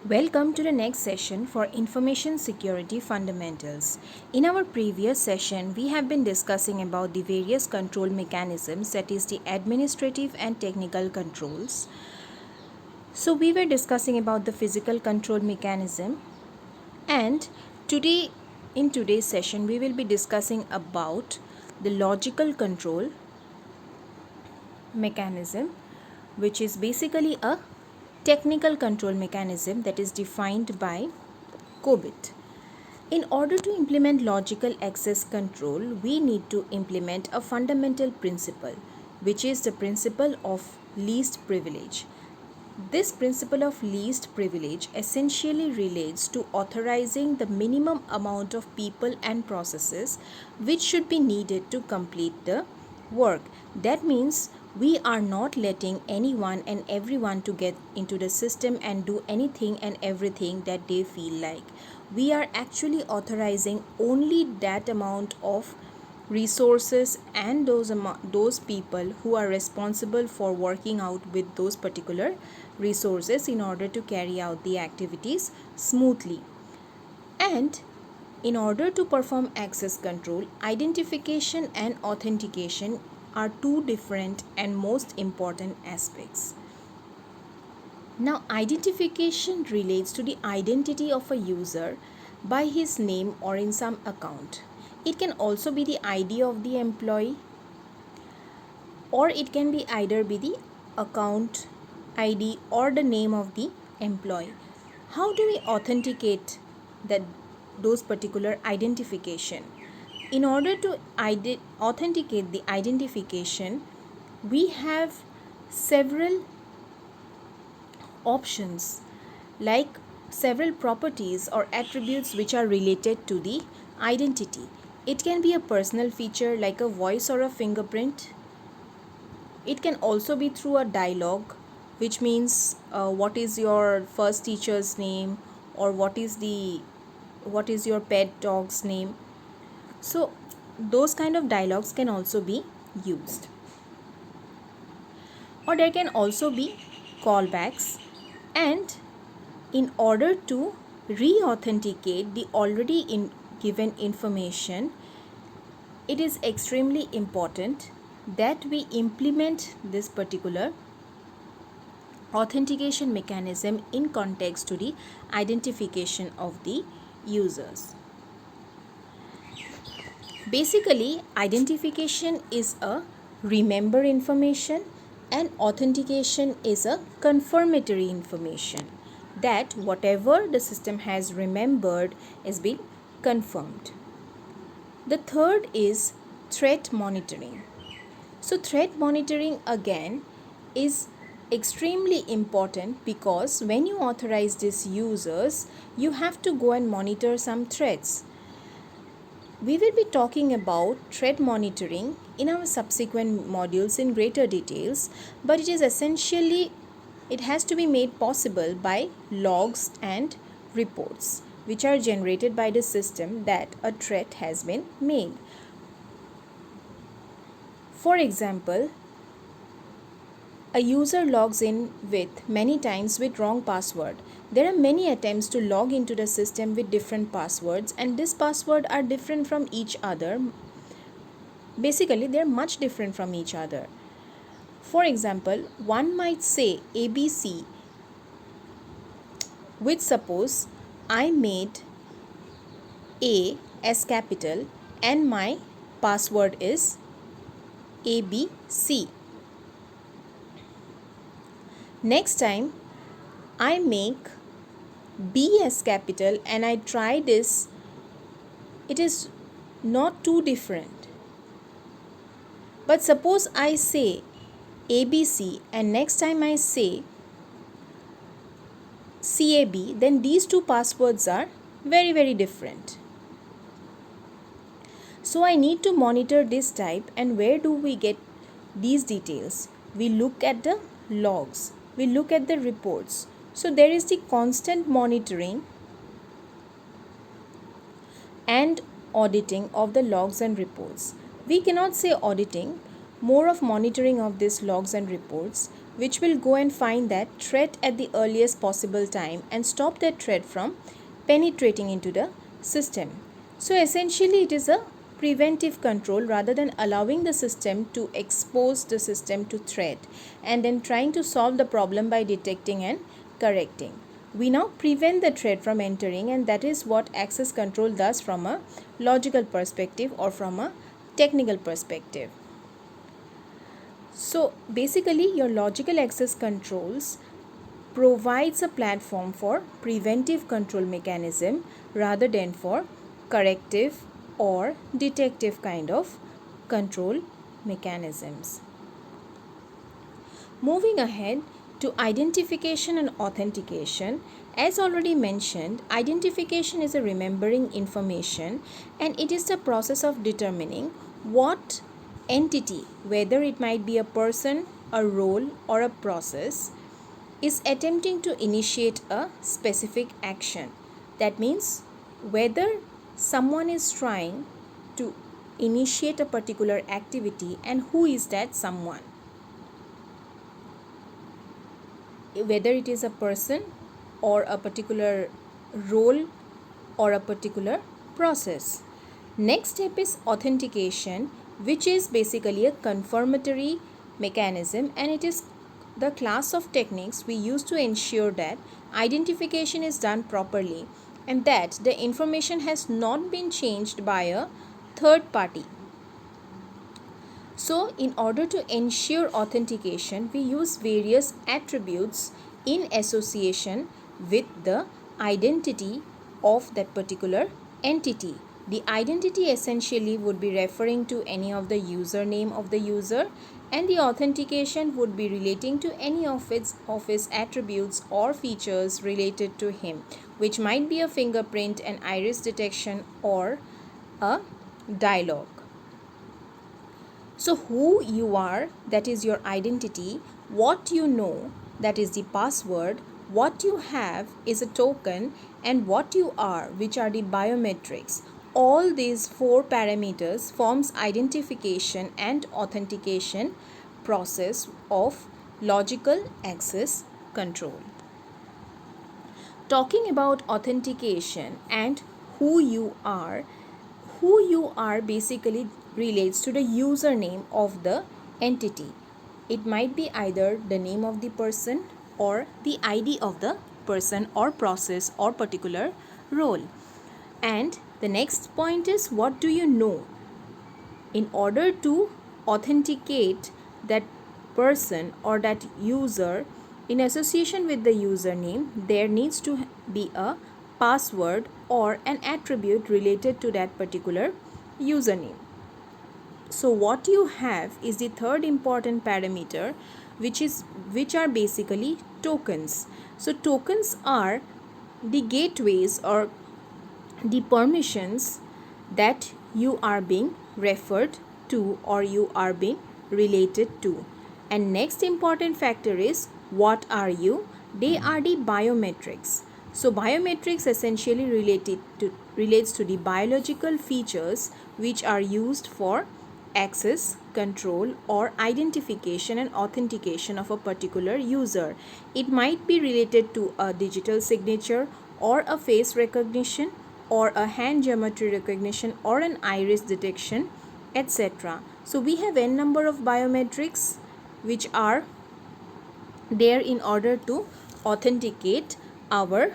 Welcome to the next session for Information Security Fundamentals. In our previous session, we have been discussing about the various control mechanisms, that is the administrative and technical controls. So we were discussing about the physical control mechanism, and today in today's session we will be discussing about the logical control mechanism, which is basically a technical control mechanism that is defined by COBIT. In order to implement logical access control, we need to implement a fundamental principle, which is the principle of least privilege. This principle of least privilege essentially relates to authorizing the minimum amount of people and processes which should be needed to complete the work. That means we are not letting anyone and everyone to get into the system and do anything and everything that they feel like. We are actually authorizing only that amount of resources and those people who are responsible for working out with those particular resources in order to carry out the activities smoothly. And in order to perform access control, identification and authentication are two different and most important aspects. Now, identification relates to the identity of a user by his name or in some account. It can also be the ID of the employee, or it can be either be the account ID or the name of the employee. How do we authenticate that those particular identification? In order to authenticate the identification, we have several options, like several properties or attributes which are related to the identity. It can be a personal feature like a voice or a fingerprint. It can also be through a dialogue, which means what is your first teacher's name, or what is your pet dog's name. So those kind of dialogues can also be used. Or there can also be callbacks, and in order to re-authenticate the already given information, it is extremely important that we implement this particular authentication mechanism in context to the identification of the users. Basically, identification is a remember information and authentication is a confirmatory information, that whatever the system has remembered is being confirmed. The third is threat monitoring. So threat monitoring again is extremely important, because when you authorize these users, you have to go and monitor some threats. We will be talking about threat monitoring in our subsequent modules in greater details, but it has to be made possible by logs and reports which are generated by the system that a threat has been made. For example, a user logs in with many times with wrong password. There are many attempts to log into the system with different passwords, and these passwords are different from each other. Basically, they are much different from each other. For example, one might say ABC, which suppose I made A as capital and my password is ABC. Next time I make B as capital and I try this, it is not too different. But suppose I say ABC and next time I say CAB, then these two passwords are very, very different. So I need to monitor this type, and where do we get these details? We look at the logs, we look at the reports. So there is the constant monitoring and auditing of the logs and reports. We cannot say auditing, more of monitoring of these logs and reports, which will go and find that threat at the earliest possible time and stop that threat from penetrating into the system. So essentially it is a preventive control rather than allowing the system to expose the system to threat and then trying to solve the problem by detecting and correcting. We now prevent the threat from entering, and that is what access control does from a logical perspective or from a technical perspective. So basically your logical access controls provides a platform for preventive control mechanism rather than for corrective or detective kind of control mechanisms. Moving ahead to identification and authentication, as already mentioned, identification is a remembering information, and it is the process of determining what entity, whether it might be a person, a role, or a process, is attempting to initiate a specific action. That means whether someone is trying to initiate a particular activity and who is that someone. Whether it is a person or a particular role or a particular process. Next step is authentication, which is basically a confirmatory mechanism, and it is the class of techniques we use to ensure that identification is done properly and that the information has not been changed by a third party. So, in order to ensure authentication, we use various attributes in association with the identity of that particular entity. The identity essentially would be referring to any of the username of the user, and the authentication would be relating to any of his attributes or features related to him, which might be a fingerprint, an iris detection, or a dialogue. So who you are, that is your identity, what you know, that is the password, what you have is a token, and what you are, which are the biometrics. All these four parameters forms identification and authentication process of logical access control. Talking about authentication and who you are basically relates to the username of the entity. It might be either the name of the person or the ID of the person or process or particular role. And the next point is, what do you know? In order to authenticate that person or that user in association with the username, there needs to be a password or an attribute related to that particular username. So what you have is the third important parameter, which are basically tokens. So tokens are the gateways or the permissions that you are being referred to or you are being related to. And next important factor is, what are you? They are the biometrics. So biometrics essentially relates to the biological features which are used for access control or identification and authentication of a particular user. It might be related to a digital signature or a face recognition or a hand geometry recognition or an iris detection, etc. So we have n number of biometrics which are there in order to authenticate our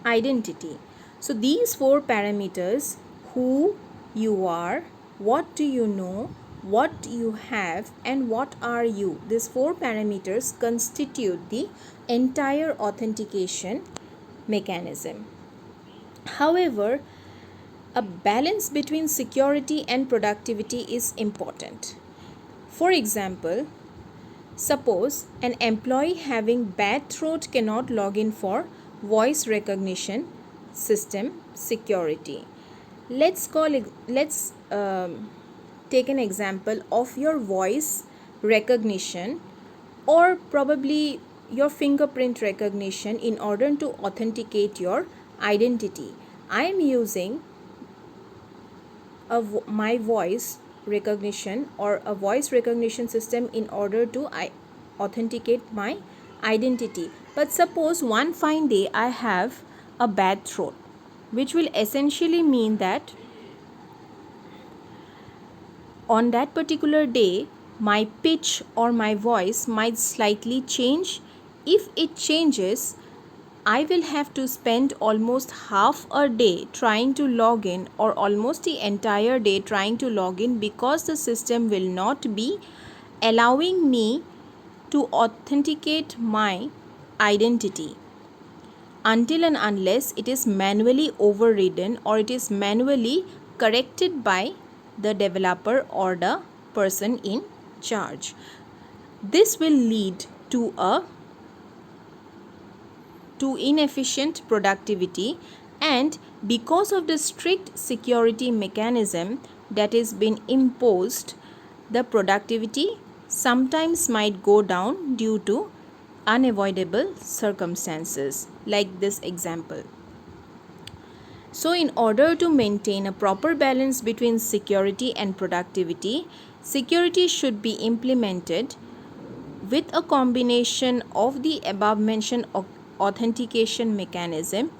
identity. So these four parameters, who you are, what do you know, what you have, and what are you, these four parameters constitute the entire authentication mechanism. However, a balance between security and productivity is important. For example, suppose an employee having bad throat cannot log in for voice recognition system security. Let's take an example of your voice recognition or probably your fingerprint recognition in order to authenticate your identity. I am using my voice recognition or a voice recognition system in order to authenticate my identity. But suppose one fine day I have a bad throat, which will essentially mean that on that particular day my pitch or my voice might slightly change. If it changes, I will have to spend almost half a day trying to log in, or almost the entire day trying to log in, because the system will not be allowing me to authenticate my identity until and unless it is manually overridden or it is manually corrected by the developer or the person in charge. This will lead to inefficient productivity, and because of the strict security mechanism that is been imposed, the productivity sometimes might go down due to unavoidable circumstances like this example. So in order to maintain a proper balance between security and productivity, security should be implemented with a combination of the above mentioned authentication mechanism,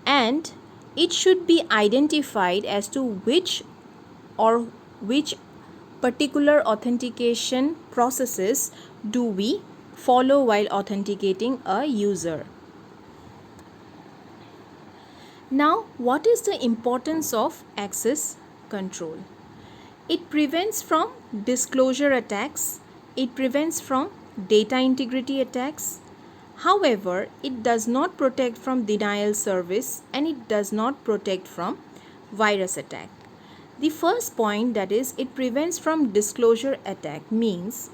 and it should be identified as to which particular authentication processes do we follow while authenticating a user. Now, what is the importance of access control? It prevents from disclosure attacks, it prevents from data integrity attacks. However, it does not protect from denial service, and it does not protect from virus attack. The first point, that is, it prevents from disclosure attack, means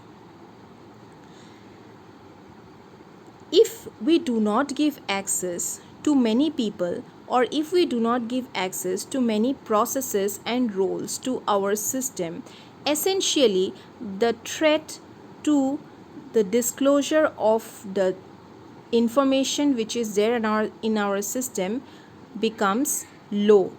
if we do not give access to many people, or if we do not give access to many processes and roles to our system, essentially the threat to the disclosure of the information which is there in our system becomes low,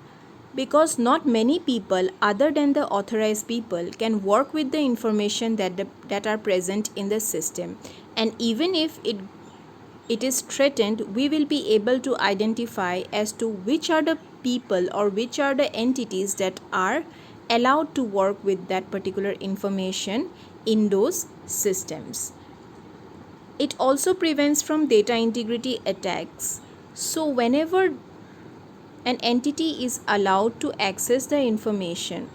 because not many people other than the authorized people can work with the information that are present in the system. And even if it is threatened, we will be able to identify as to which are the people or which are the entities that are allowed to work with that particular information in those systems. It also prevents from data integrity attacks. So whenever an entity is allowed to access the information,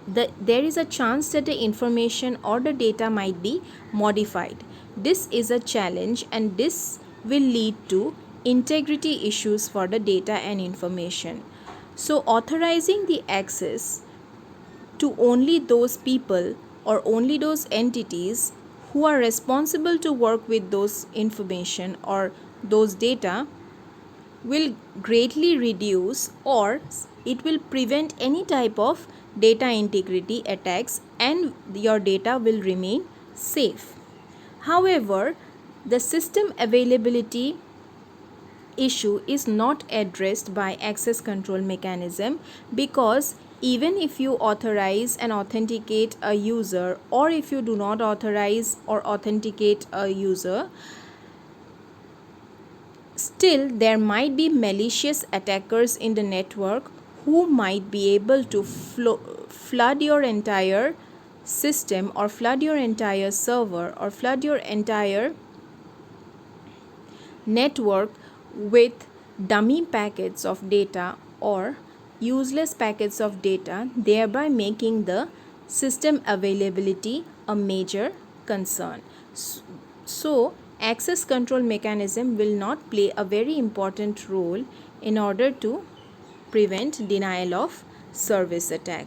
there is a chance that the information or the data might be modified. This is a challenge, and this will lead to integrity issues for the data and information. So authorizing the access to only those people or only those entities who are responsible to work with those information or those data will greatly reduce, or it will prevent any type of data integrity attacks, and your data will remain safe. However, the system availability issue is not addressed by access control mechanism, because even if you authorize and authenticate a user, or if you do not authorize or authenticate a user, still there might be malicious attackers in the network who might be able to flood your entire system, or flood your entire server, or flood your entire network with dummy packets of data or useless packets of data, thereby making the system availability a major concern. So access control mechanism will not play a very important role in order to prevent denial of service attack,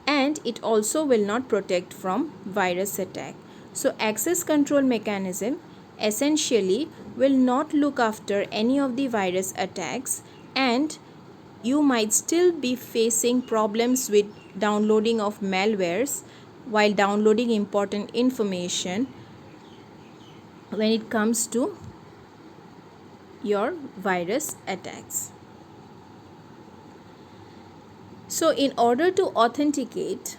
and it also will not protect from virus attack. So access control mechanism essentially will not look after any of the virus attacks, and you might still be facing problems with downloading of malwares while downloading important information when it comes to your virus attacks. So in order to authenticate,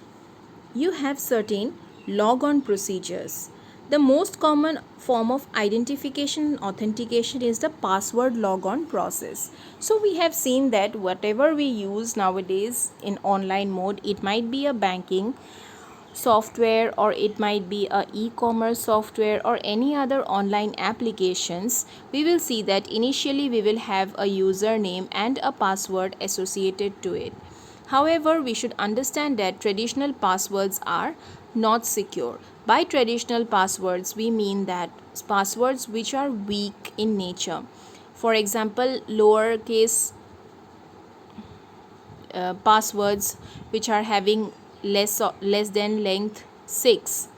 you have certain logon procedures. The most common form of identification and authentication is the password logon process. So we have seen that whatever we use nowadays in online mode, it might be a banking software or it might be a e-commerce software or any other online applications, we will see that initially we will have a username and a password associated to it. However, we should understand that traditional passwords are not secure. By traditional passwords, we mean that passwords which are weak in nature. For example, lowercase passwords which are having less than length 6,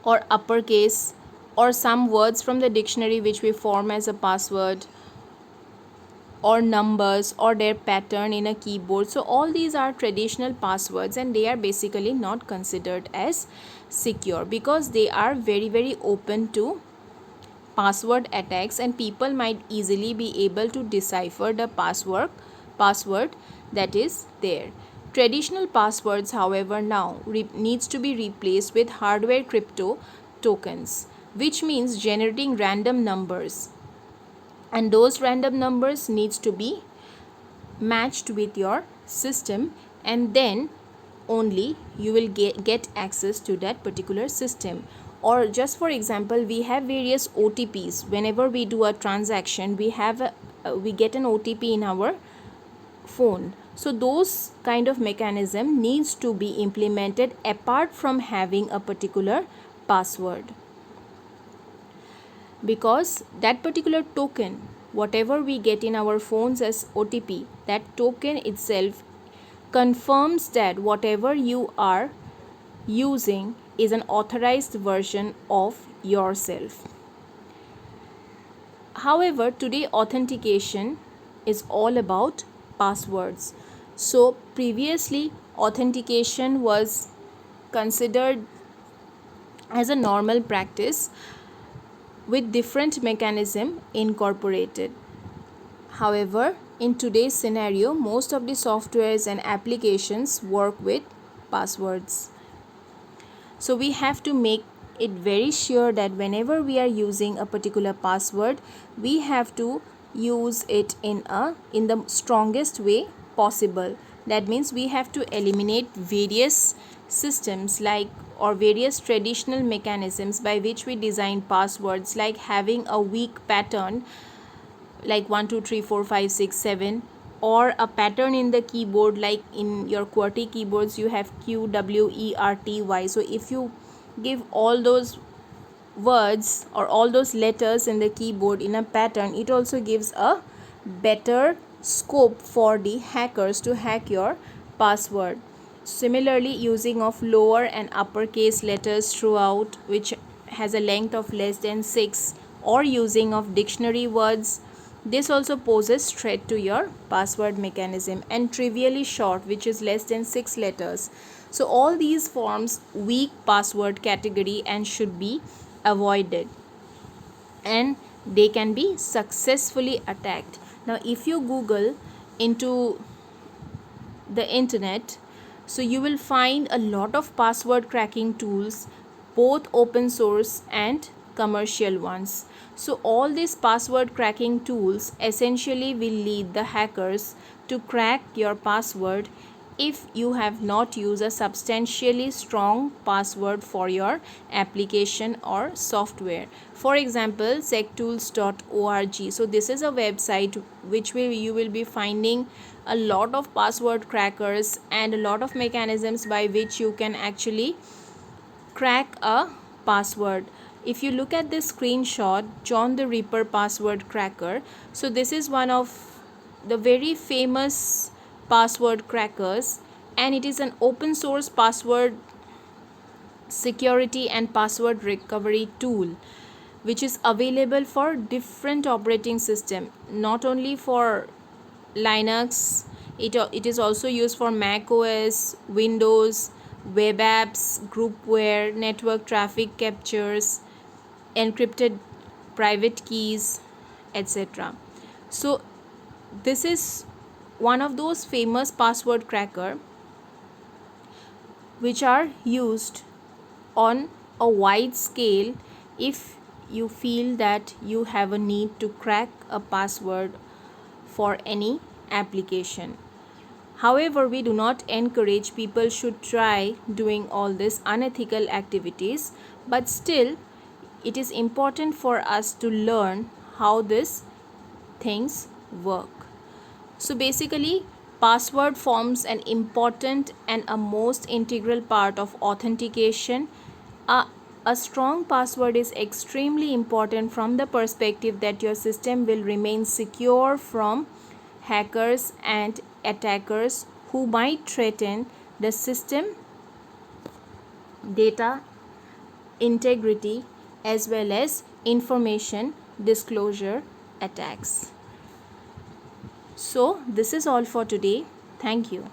or uppercase, or some words from the dictionary which we form as a password, or numbers or their pattern in a keyboard. So all these are traditional passwords and they are basically not considered as secure because they are very open to password attacks and people might easily be able to decipher the password that is there. Traditional passwords, however, now needs to be replaced with hardware crypto tokens, which means generating random numbers, and those random numbers needs to be matched with your system, and then only you will get access to that particular system. Or just for example, we have various OTPs. Whenever we do a transaction, we get an OTP in our phone. So those kind of mechanism needs to be implemented apart from having a particular password, because that particular token, whatever we get in our phones as OTP, that token itself confirms that whatever you are using is an authorized version of yourself. However, today authentication is all about passwords. So previously authentication was considered as a normal practice with different mechanism incorporated. However, in today's scenario, most of the softwares and applications work with passwords. So we have to make it very sure that whenever we are using a particular password, we have to use it in the strongest way possible. That means we have to eliminate various systems or various traditional mechanisms by which we design passwords, like having a weak pattern like 1 2 3 4 5 6 7, or a pattern in the keyboard, like in your QWERTY keyboards you have QWERTY. So if you give all those words or all those letters in the keyboard in a pattern, it also gives a better scope for the hackers to hack your password. Similarly, using of lower and uppercase letters throughout, which has a length of less than 6, or using of dictionary words, this also poses threat to your password mechanism, and trivially short, which is less than 6 letters. So all these forms weak password category and should be avoided, and they can be successfully attacked. Now if you Google into the internet, so you will find a lot of password cracking tools, both open source and commercial ones. So all these password cracking tools essentially will lead the hackers to crack your password if you have not used a substantially strong password for your application or software. For example, sectools.org. So this is a website which you will be finding a lot of password crackers and a lot of mechanisms by which you can actually crack a password. If you look at this screenshot, John the Ripper password cracker, so this is one of the very famous password crackers, and it is an open source password security and password recovery tool which is available for different operating system, not only for Linux, it is also used for Mac OS, Windows, web apps, groupware, network traffic captures, encrypted private keys, etc. So this is one of those famous password cracker which are used on a wide scale if you feel that you have a need to crack a password for any application. However, we do not encourage people should try doing all these unethical activities, but still it is important for us to learn how these things work. So basically, password forms an important and a most integral part of authentication. A, a strong password is extremely important from the perspective that your system will remain secure from hackers and attackers who might threaten the system data integrity as well as information disclosure attacks. So, this is all for today. Thank you.